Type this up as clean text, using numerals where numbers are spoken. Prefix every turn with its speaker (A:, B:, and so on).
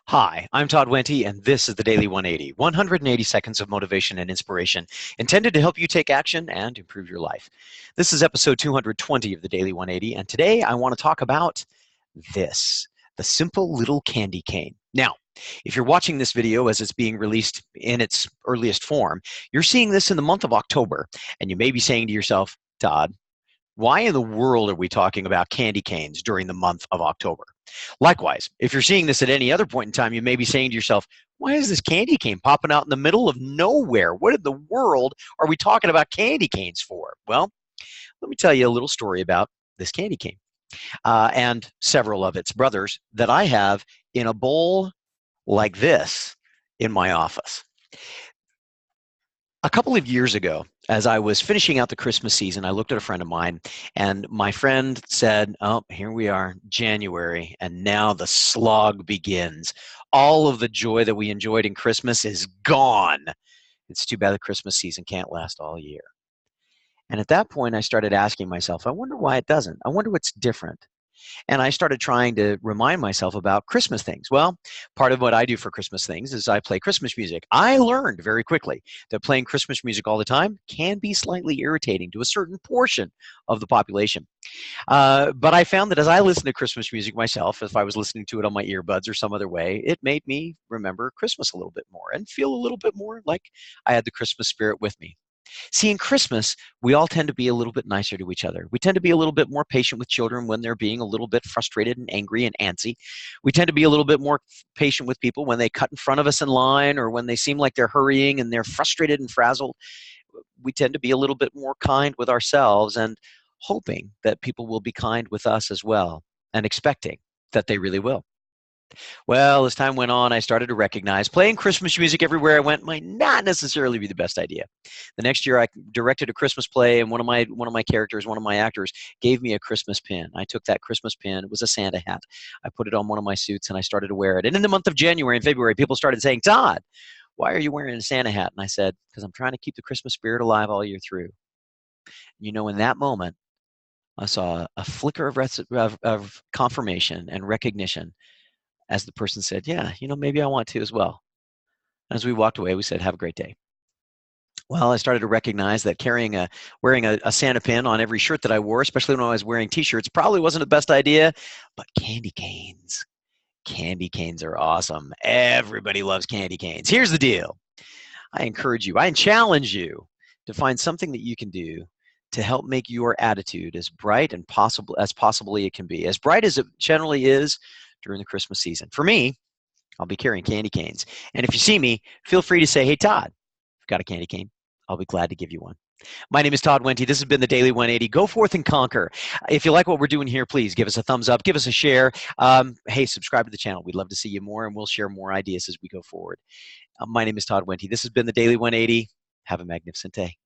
A: Hi, I'm Todd Wente, and this is the Daily 180, 180 seconds of motivation and inspiration intended to help you take action and improve your life. This is episode 220 of the Daily 180, and today I want to talk about this, the simple little candy cane. Now, if you're watching this video as it's being released in its earliest form, you're seeing this in the month of October, and you may be saying to yourself, Todd, why in the world are we talking about candy canes during the month of October? Likewise, if you're seeing this at any other point in time, you may be saying to yourself, why is this candy cane popping out in the middle of nowhere? What in the world are we talking about candy canes for? Well, let me tell you a little story about this candy cane and several of its brothers that I have in a bowl like this in my office. A couple of years ago, as I was finishing out the Christmas season, I looked at a friend of mine, and my friend said, oh, here we are, January, and now the slog begins. All of the joy that we enjoyed in Christmas is gone. It's too bad the Christmas season can't last all year. And at that point, I started asking myself, I wonder why it doesn't. I wonder what's different. And I started trying to remind myself about Christmas things. Well, part of what I do for Christmas things is I play Christmas music. I learned very quickly that playing Christmas music all the time can be slightly irritating to a certain portion of the population. But I found that as I listen to Christmas music myself, if I was listening to it on my earbuds or some other way, it made me remember Christmas a little bit more and feel a little bit more like I had the Christmas spirit with me. See, in Christmas, we all tend to be a little bit nicer to each other. We tend to be a little bit more patient with children when they're being a little bit frustrated and angry and antsy. We tend to be a little bit more patient with people when they cut in front of us in line or when they seem like they're hurrying and they're frustrated and frazzled. We tend to be a little bit more kind with ourselves and hoping that people will be kind with us as well and expecting that they really will. Well, as time went on, I started to recognize playing Christmas music everywhere I went might not necessarily be the best idea. The next year, I directed a Christmas play, and one of my characters, one of my actors, gave me a Christmas pin. I took that Christmas pin; it was a Santa hat. I put it on one of my suits, and I started to wear it. And in the month of January and February, people started saying, "Todd, why are you wearing a Santa hat?" And I said, "Because I'm trying to keep the Christmas spirit alive all year through." You know, in that moment, I saw a flicker of confirmation and recognition as the person said, yeah, maybe I want to as well. As we walked away, we said, have a great day. Well, I started to recognize that wearing a Santa pin on every shirt that I wore, especially when I was wearing t-shirts, probably wasn't the best idea, but candy canes are awesome. Everybody loves candy canes. Here's the deal. I challenge you to find something that you can do to help make your attitude as bright and possible as possibly it can be, as bright as it generally is during the Christmas season. For me, I'll be carrying candy canes. And if you see me, feel free to say, hey, Todd, I've got a candy cane. I'll be glad to give you one. My name is Todd Wente. This has been the Daily 180. Go forth and conquer. If you like what we're doing here, please give us a thumbs up, give us a share. Hey, subscribe to the channel. We'd love to see you more, and we'll share more ideas as we go forward. My name is Todd Wente. This has been the Daily 180. Have a magnificent day.